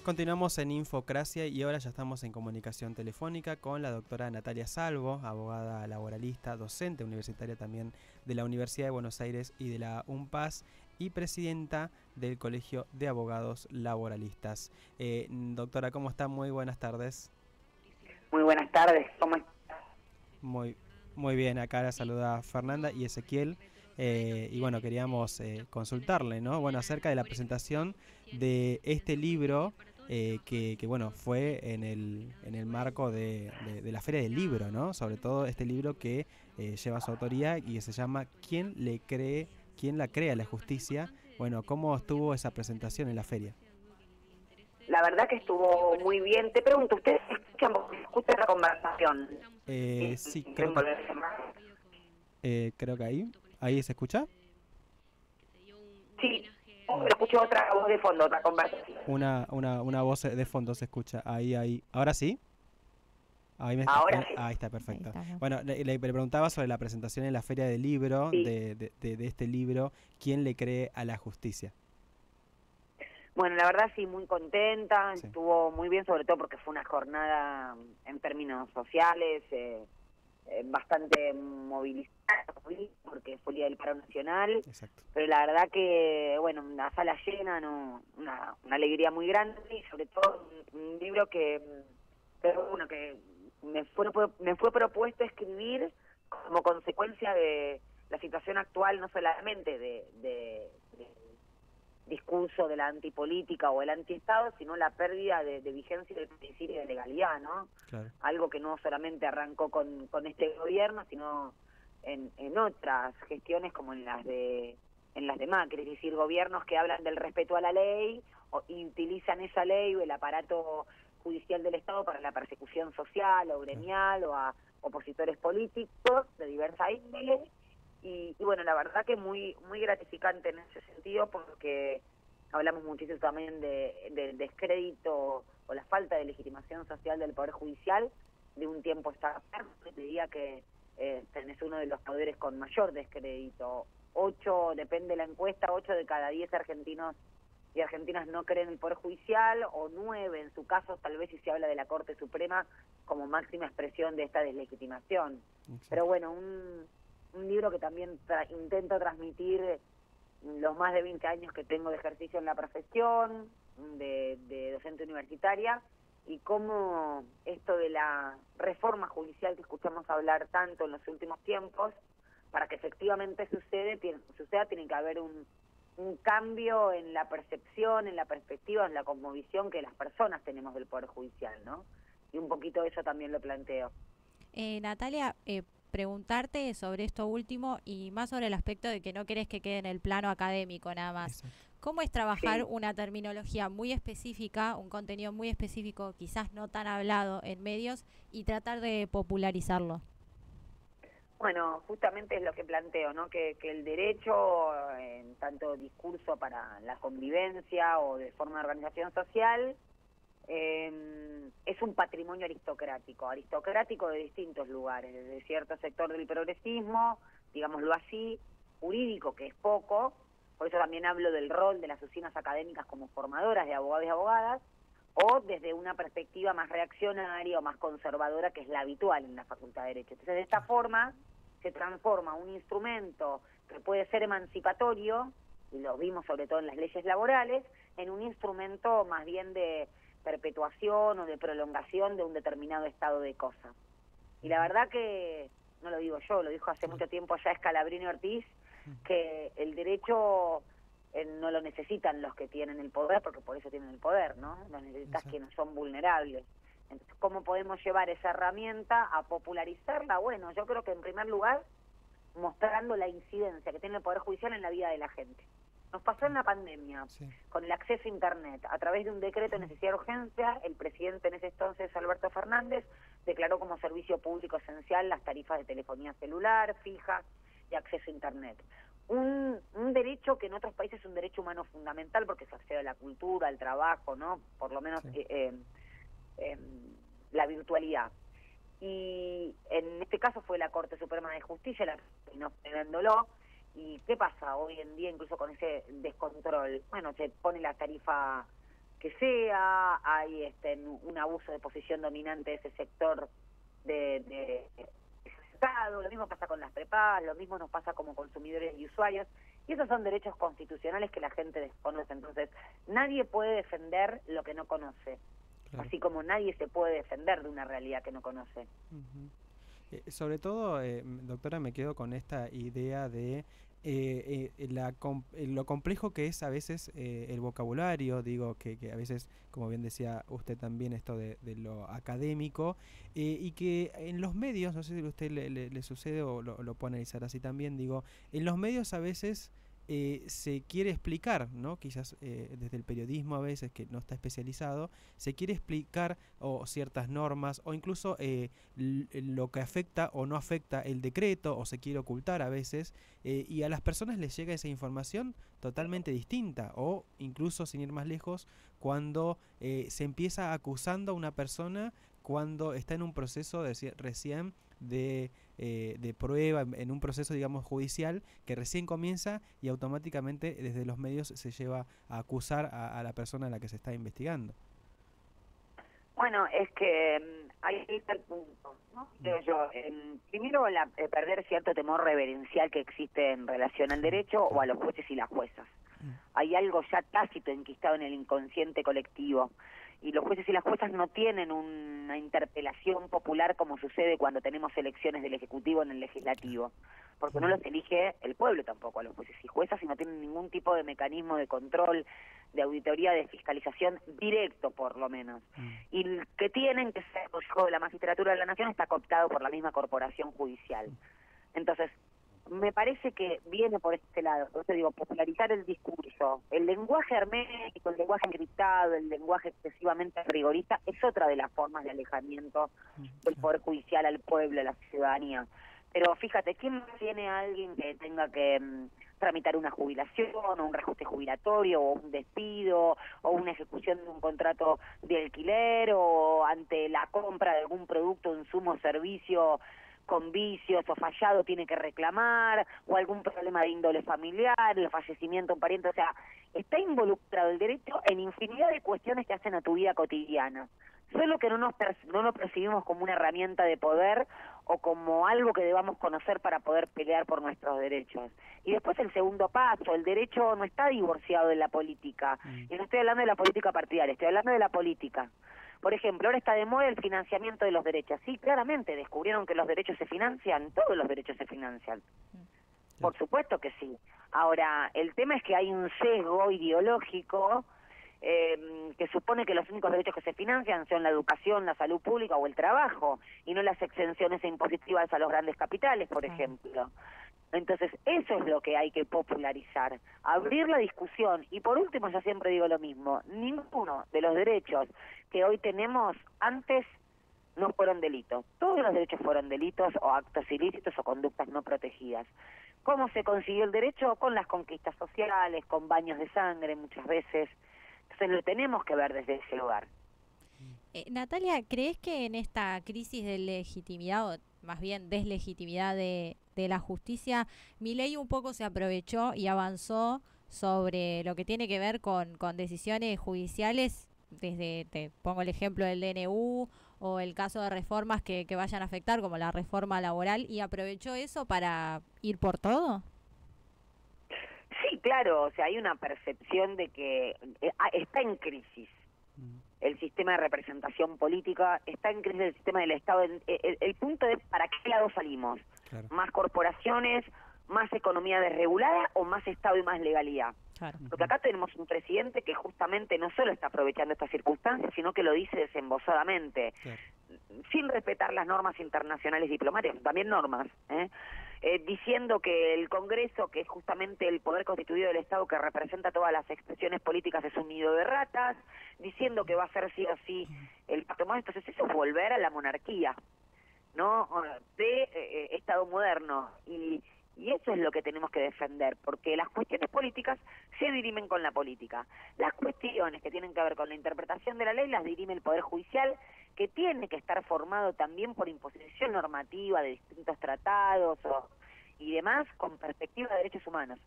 Continuamos en Infocracia y ahora ya estamos en comunicación telefónica con la doctora Natalia Salvo, abogada laboralista, docente universitaria también de la Universidad de Buenos Aires y de la UNPAS y presidenta del Colegio de Abogados Laboralistas. Doctora, ¿cómo está? Muy buenas tardes. Muy buenas tardes, ¿cómo estás? Muy bien, acá la saluda Fernanda y Ezequiel. Y bueno, queríamos consultarle, ¿no? Bueno, acerca de la presentación de este libro que bueno, fue en el marco de la Feria del Libro, ¿no? Sobre todo este libro que lleva su autoría y que se llama ¿Quién la crea la justicia? Bueno, ¿cómo estuvo esa presentación en la feria? La verdad que estuvo muy bien. Te pregunto, ¿ustedes escuchan la conversación? Sí, creo que ahí se escucha. Sí, escucho otra voz de fondo, otra conversación. Una voz de fondo se escucha. Ahí. ¿Ahora sí? Ahora sí. Ahí está, perfecto. Bueno, le preguntaba sobre la presentación en la Feria del Libro, Sí. de este libro, ¿Quién le cree a la justicia? Bueno, la verdad sí, muy contenta, Sí. estuvo muy bien, sobre todo porque fue una jornada en términos sociales bastante movilizada, porque fue el Día del Paro Nacional. Exacto. Pero la verdad que, bueno, una sala llena, una alegría muy grande y sobre todo un libro que me fue propuesto escribir como consecuencia de la situación actual, no solamente de discurso de la antipolítica o el antiestado, sino la pérdida de vigencia del principio de legalidad, ¿no? Claro. Algo que no solamente arrancó con este gobierno, sino en otras gestiones como en las de Macri, es decir, gobiernos que hablan del respeto a la ley y utilizan esa ley o el aparato judicial del Estado para la persecución social o gremial o a opositores políticos de diversa índole. Y bueno, la verdad que muy gratificante en ese sentido, porque hablamos muchísimo también del descrédito o la falta de legitimación social del Poder Judicial de un tiempo esta parte. Te diría que tenés uno de los poderes con mayor descrédito. 8, depende de la encuesta, 8 de cada 10 argentinos y argentinas no creen el Poder Judicial, o 9 en su caso, tal vez si se habla de la Corte Suprema como máxima expresión de esta deslegitimación. Exacto. Pero bueno, un libro que también intento transmitir los más de 20 años que tengo de ejercicio en la profesión, de docente universitaria, y cómo esto de la reforma judicial que escuchamos hablar tanto en los últimos tiempos, para que efectivamente suceda tiene que haber un cambio en la percepción, en la perspectiva, en la cosmovisión que las personas tenemos del Poder Judicial, ¿no? Y un poquito eso también lo planteo. Natalia, preguntarte sobre esto último y más sobre el aspecto de que no querés que quede en el plano académico nada más. Exacto. ¿Cómo es trabajar una terminología muy específica, un contenido muy específico, quizás no tan hablado en medios, y tratar de popularizarlo? Bueno, justamente es lo que planteo, ¿no? Que el derecho, en tanto discurso para la convivencia o de forma de organización social, es un patrimonio aristocrático de distintos lugares, desde cierto sector del progresismo, digámoslo así, jurídico, que es poco, por eso también hablo del rol de las oficinas académicas como formadoras de abogados y abogadas, o desde una perspectiva más reaccionaria o más conservadora, que es la habitual en la Facultad de Derecho. Entonces, de esta forma se transforma un instrumento que puede ser emancipatorio, y lo vimos sobre todo en las leyes laborales, en un instrumento más bien de perpetuación o de prolongación de un determinado estado de cosas. Y la verdad que, no lo digo yo, lo dijo hace mucho tiempo ya Scalabrini Ortiz, que el derecho no lo necesitan los que tienen el poder, porque por eso tienen el poder, ¿no? Lo necesitas quienes son vulnerables. Entonces, ¿cómo podemos llevar esa herramienta a popularizarla? Bueno, yo creo que en primer lugar, mostrando la incidencia que tiene el Poder Judicial en la vida de la gente. Nos pasó en la pandemia, con el acceso a Internet. A través de un decreto de necesidad de urgencia, el presidente en ese entonces, Alberto Fernández, declaró como servicio público esencial las tarifas de telefonía celular, fija y acceso a Internet. Un derecho que en otros países es un derecho humano fundamental, porque se accede a la cultura, al trabajo, ¿no? Por lo menos la virtualidad. Y en este caso fue la Corte Suprema de Justicia la que terminó frenándolo. ¿Y qué pasa hoy en día incluso con ese descontrol? Bueno, se pone la tarifa que sea, hay un abuso de posición dominante de ese sector de Estado, lo mismo pasa con las prepagas, lo mismo nos pasa como consumidores y usuarios, y esos son derechos constitucionales que la gente desconoce. Entonces, nadie puede defender lo que no conoce, Claro. así como nadie se puede defender de una realidad que no conoce. Ujú. Sobre todo, doctora, me quedo con esta idea de lo complejo que es a veces el vocabulario, digo, que a veces, como bien decía usted también, esto de lo académico, y que en los medios, no sé si a usted le sucede o lo puede analizar así también, digo, en los medios a veces se quiere explicar, ¿no? Quizás desde el periodismo a veces, que no está especializado, se quiere explicar o ciertas normas o incluso lo que afecta o no afecta el decreto o se quiere ocultar a veces y a las personas les llega esa información totalmente distinta o incluso sin ir más lejos cuando se empieza acusando a una persona cuando está en un proceso recién de prueba, en un proceso, digamos, judicial que recién comienza y automáticamente desde los medios se lleva a acusar a la persona a la que se está investigando. Bueno, es que ahí está el punto, ¿no? Creo yo, primero perder cierto temor reverencial que existe en relación al derecho o a los jueces y las juezas. Hay algo ya tácito enquistado en el inconsciente colectivo y los jueces y las juezas no tienen una interpelación popular como sucede cuando tenemos elecciones del Ejecutivo en el Legislativo, porque no los elige el pueblo tampoco a los jueces y juezas y no tienen ningún tipo de mecanismo de control, de auditoría, de fiscalización directo por lo menos. Y el que tienen, que ser el Consejo de la Magistratura de la Nación, está cooptado por la misma corporación judicial. Entonces, me parece que viene por este lado. Entonces digo, popularizar el discurso. El lenguaje hermético, el lenguaje encriptado, el lenguaje excesivamente rigorista es otra de las formas de alejamiento del Poder Judicial al pueblo, a la ciudadanía. Pero fíjate, ¿quién tiene a alguien que tenga que tramitar una jubilación o un reajuste jubilatorio o un despido o una ejecución de un contrato de alquiler o ante la compra de algún producto, insumo o servicio con vicios o fallado tiene que reclamar, o algún problema de índole familiar, el fallecimiento de un pariente? O sea, está involucrado el derecho en infinidad de cuestiones que hacen a tu vida cotidiana, solo que no nos percibimos como una herramienta de poder o como algo que debamos conocer para poder pelear por nuestros derechos. Y después el segundo paso, el derecho no está divorciado de la política, y no estoy hablando de la política partidaria, estoy hablando de la política. Por ejemplo, ahora está de moda el financiamiento de los derechos. Sí, claramente, descubrieron que los derechos se financian, todos los derechos se financian. Por supuesto que sí. Ahora, el tema es que hay un sesgo ideológico que supone que los únicos derechos que se financian son la educación, la salud pública o el trabajo, y no las exenciones impositivas a los grandes capitales, por ejemplo. Entonces, eso es lo que hay que popularizar, abrir la discusión. Y por último, yo siempre digo lo mismo, ninguno de los derechos que hoy tenemos antes no fueron delitos. Todos los derechos fueron delitos o actos ilícitos o conductas no protegidas. ¿Cómo se consiguió el derecho? Con las conquistas sociales, con baños de sangre muchas veces. Entonces lo tenemos que ver desde ese lugar. Natalia, ¿crees que en esta crisis de legitimidad, o más bien deslegitimidad de la justicia, Milei un poco se aprovechó y avanzó sobre lo que tiene que ver con decisiones judiciales? Desde, te pongo el ejemplo del DNU o el caso de reformas que vayan a afectar, como la reforma laboral, y aprovechó eso para ir por todo. Sí, claro, o sea, hay una percepción de que está en crisis el sistema de representación política, está en crisis el sistema del Estado. El punto es, ¿para qué lado salimos? Claro. ¿Más corporaciones, más economía desregulada o más Estado y más legalidad? Claro. Porque acá tenemos un presidente que justamente no solo está aprovechando estas circunstancias, sino que lo dice desembosadamente, claro, sin respetar las normas internacionales diplomáticas, también normas, diciendo que el Congreso, que es justamente el poder constituido del Estado que representa todas las expresiones políticas, es un nido de ratas, diciendo que va a ser sí o sí el pacto más. Entonces eso es volver a la monarquía, ¿no? De Estado moderno, y eso es lo que tenemos que defender, porque las cuestiones políticas se dirimen con la política. Las cuestiones que tienen que ver con la interpretación de la ley las dirime el Poder Judicial, que tiene que estar formado también por imposición normativa de distintos tratados y demás, con perspectiva de derechos humanos.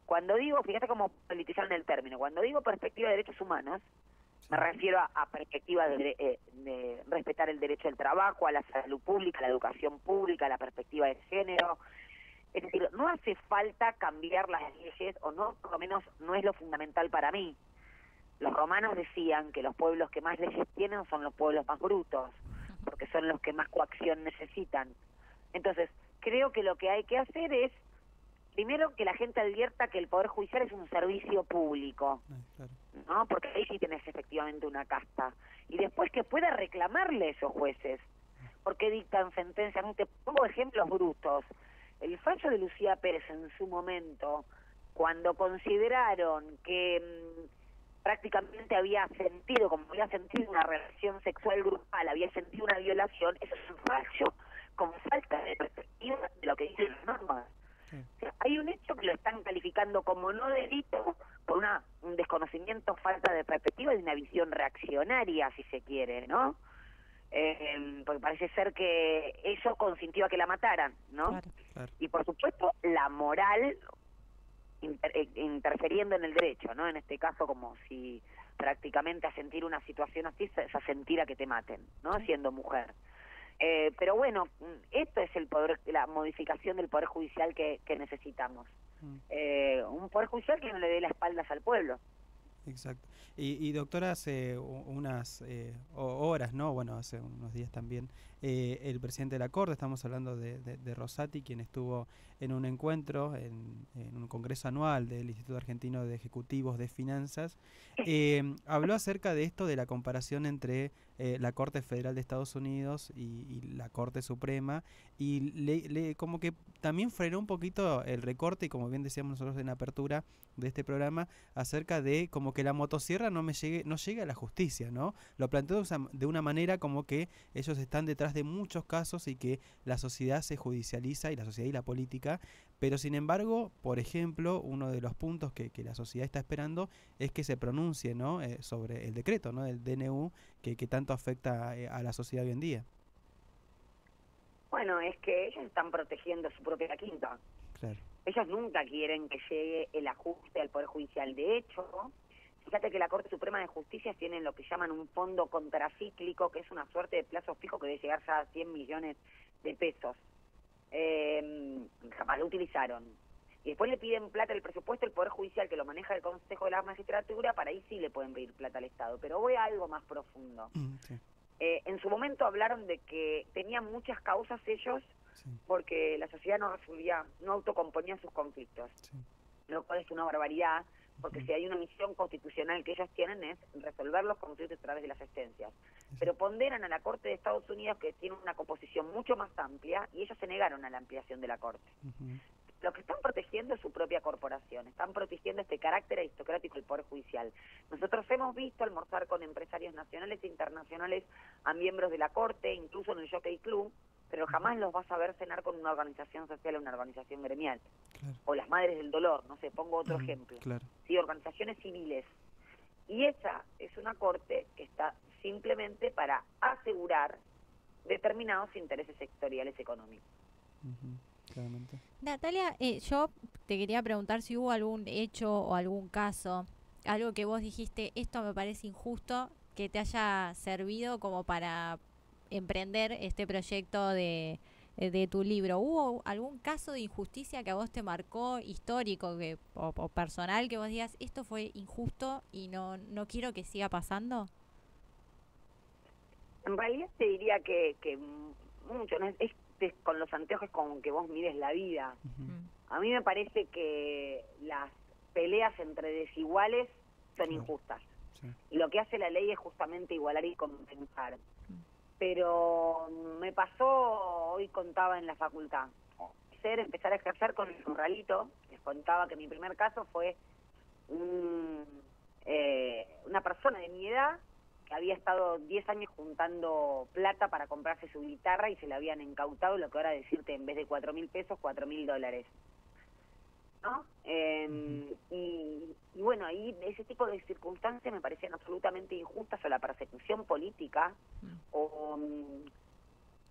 Cuando digo, fíjate cómo politizaron el término, cuando digo perspectiva de derechos humanos, Me refiero a perspectivas de respetar el derecho al trabajo, a la salud pública, a la educación pública, a la perspectiva de género. Es decir, no hace falta cambiar las leyes, o no, por lo menos no es lo fundamental para mí. Los romanos decían que los pueblos que más leyes tienen son los pueblos más brutos, porque son los que más coacción necesitan. Entonces, creo que lo que hay que hacer es, primero, que la gente advierta que el Poder Judicial es un servicio público, Claro. ¿no? Porque ahí sí tenés efectivamente una casta. Y después que pueda reclamarle a esos jueces, porque dictan sentencias. Te pongo ejemplos brutos. El fallo de Lucía Pérez en su momento, cuando consideraron que prácticamente había sentido, como había sentido una relación sexual grupal, había sentido una violación, eso es un fallo con falta de perspectiva de lo que dicen las normas. O sea, hay un hecho que lo están calificando como no delito por un desconocimiento, falta de perspectiva y una visión reaccionaria, si se quiere, ¿no? Porque parece ser que eso consintió a que la mataran, ¿no? Claro. Y por supuesto la moral interfiriendo en el derecho, ¿no? En este caso, como si prácticamente a sentir una situación así es a sentir a que te maten, ¿no? Siendo mujer. Pero bueno, esto es el poder, la modificación del Poder Judicial que necesitamos. Un Poder Judicial que no le dé las espaldas al pueblo. Exacto. Y doctora, hace unas horas, ¿no? Bueno, hace unos días también, el presidente de la Corte, estamos hablando de Rosati, quien estuvo en un encuentro, en un congreso anual del Instituto Argentino de Ejecutivos de Finanzas, habló acerca de esto, de la comparación entre la Corte Federal de Estados Unidos y la Corte Suprema, y como que también frenó un poquito el recorte, y como bien decíamos nosotros en la apertura de este programa, acerca de como que la motosierra no llegue a la justicia, ¿no? Lo planteó de una manera como que ellos están detrás de muchos casos y que la sociedad se judicializa, y la sociedad y la política, pero sin embargo, por ejemplo, uno de los puntos que la sociedad está esperando es que se pronuncie, ¿no? Sobre el decreto, ¿no? Del DNU que tanto afecta a la sociedad hoy en día. Bueno, es que ellos están protegiendo su propia quinta. Claro. Ellos nunca quieren que llegue el ajuste al Poder Judicial. De hecho, fíjate que la Corte Suprema de Justicia tiene lo que llaman un fondo contracíclico, que es una suerte de plazo fijo que debe llegar ya a 100 millones de pesos. Jamás lo utilizaron. Y después le piden plata del presupuesto el Poder Judicial, que lo maneja el Consejo de la Magistratura, para ahí sí le pueden pedir plata al Estado. Pero voy a algo más profundo. Sí. En su momento hablaron de que tenían muchas causas ellos, Sí. porque la sociedad no resolvía, no autocomponía sus conflictos. Sí. Lo cual es una barbaridad, porque si hay una misión constitucional que ellos tienen es resolver los conflictos a través de las sentencias. Pero ponderan a la Corte de Estados Unidos, que tiene una composición mucho más amplia, y ellos se negaron a la ampliación de la Corte. Lo que están protegiendo es su propia corporación, están protegiendo este carácter aristocrático del Poder Judicial. Nosotros hemos visto almorzar con empresarios nacionales e internacionales a miembros de la Corte, incluso en el Jockey Club, pero jamás los vas a ver cenar con una organización social o una organización gremial. Claro. O las Madres del Dolor, no sé, pongo otro ejemplo. Claro. Sí, organizaciones civiles. Y esa es una Corte que está simplemente para asegurar determinados intereses sectoriales económicos. Claramente. Natalia, yo te quería preguntar si hubo algún hecho o algún caso, algo que vos dijiste, esto me parece injusto, que te haya servido como para emprender este proyecto de tu libro. ¿Hubo algún caso de injusticia que a vos te marcó, histórico o personal, que vos digas, esto fue injusto y no quiero que siga pasando? En realidad te diría que mucho, ¿no? Es con los anteojos con que vos mires la vida. A mí me parece que las peleas entre desiguales son injustas. Sí. Y lo que hace la ley es justamente igualar y compensar. Pero me pasó, hoy contaba en la facultad, empezar a ejercer con el Corralito. Les contaba que mi primer caso fue una persona de mi edad que había estado 10 años juntando plata para comprarse su guitarra y se la habían incautado, lo que ahora decirte, en vez de 4.000 pesos, $4.000, ¿no? Y bueno, ahí ese tipo de circunstancias me parecían absolutamente injustas, o la persecución política, o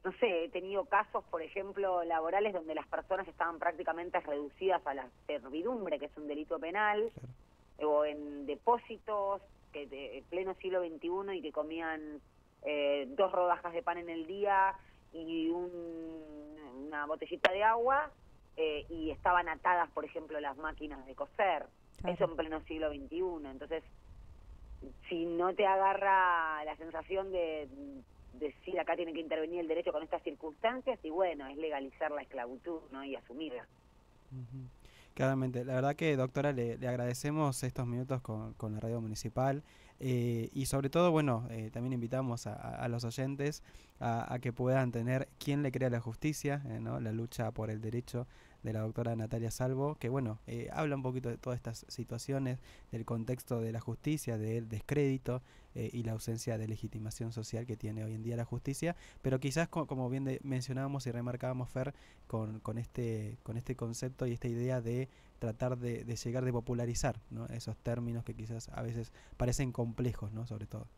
no sé, he tenido casos, por ejemplo, laborales donde las personas estaban prácticamente reducidas a la servidumbre, que es un delito penal, o en depósitos que pleno siglo XXI y que comían 2 rodajas de pan en el día y una botellita de agua, y estaban atadas, por ejemplo, las máquinas de coser. Claro. Eso en pleno siglo XXI. Entonces, si no te agarra la sensación de decir acá tiene que intervenir el derecho con estas circunstancias, y bueno, es legalizar la esclavitud, ¿no? Y asumirla. Claramente, la verdad que, doctora, le agradecemos estos minutos con la radio municipal, y sobre todo, bueno, también invitamos a los oyentes a que puedan tener Quién le crea la justicia, ¿no? La lucha por el derecho de la doctora Natalia Salvo, que bueno, habla un poquito de todas estas situaciones, del contexto de la justicia, del descrédito y la ausencia de legitimación social que tiene hoy en día la justicia, pero quizás como bien mencionábamos y remarcábamos, Fer, con este concepto y esta idea de tratar de llegar de popularizar, ¿no? Esos términos que quizás a veces parecen complejos, ¿no? Sobre todo.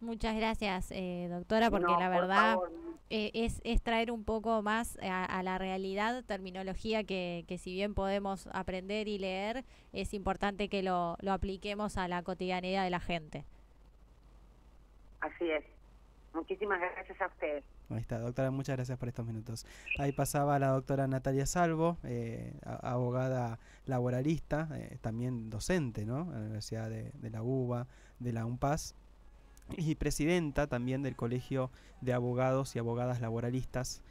Muchas gracias, doctora, porque No, la por verdad favor. Es traer un poco más a la realidad terminología que si bien podemos aprender y leer, es importante que lo apliquemos a la cotidianidad de la gente. Así es. Muchísimas gracias a ustedes. Ahí está, doctora, muchas gracias por estos minutos. Ahí pasaba la doctora Natalia Salvo, abogada laboralista, también docente, ¿no? En la Universidad de la UBA, de la UNPAS, y presidenta también del Colegio de Abogados y Abogadas Laboralistas,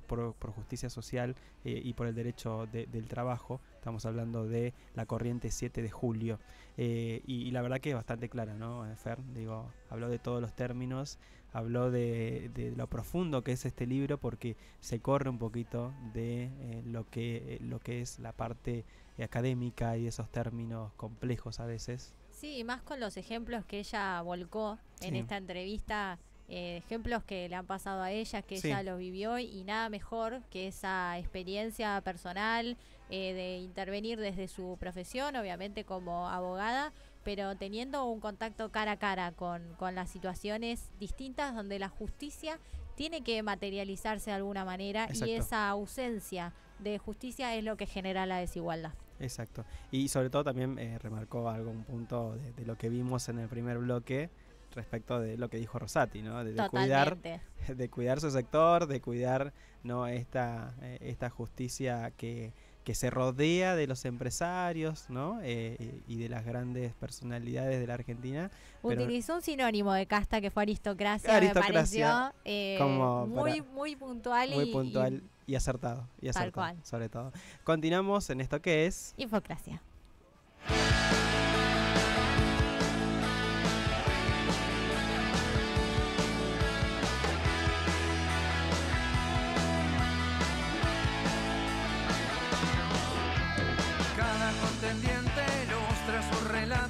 por justicia social y por el derecho del trabajo. Estamos hablando de la corriente 7 de julio. Y la verdad que es bastante clara, ¿no, Fer? Digo, habló de todos los términos, habló de lo profundo que es este libro, porque se corre un poquito de lo que es la parte académica y esos términos complejos a veces. Sí, más con los ejemplos que ella volcó en esta entrevista, ejemplos que le han pasado a ella, que ella los vivió, y nada mejor que esa experiencia personal de intervenir desde su profesión, obviamente como abogada, pero teniendo un contacto cara a cara con las situaciones distintas donde la justicia tiene que materializarse de alguna manera. Exacto. Y esa ausencia de justicia es lo que genera la desigualdad. Exacto. Y sobre todo también remarcó algún punto de lo que vimos en el primer bloque respecto de lo que dijo Rosati, ¿no? De cuidar su sector, de cuidar, ¿no? esta justicia que se rodea de los empresarios, ¿no? Y de las grandes personalidades de la Argentina. Utilizó un sinónimo de casta que fue aristocracia. Me pareció muy puntual. Muy puntual y acertado. Tal cual. Sobre todo. Continuamos en esto que es Infocracia. Cada contendiente ilustra su relato.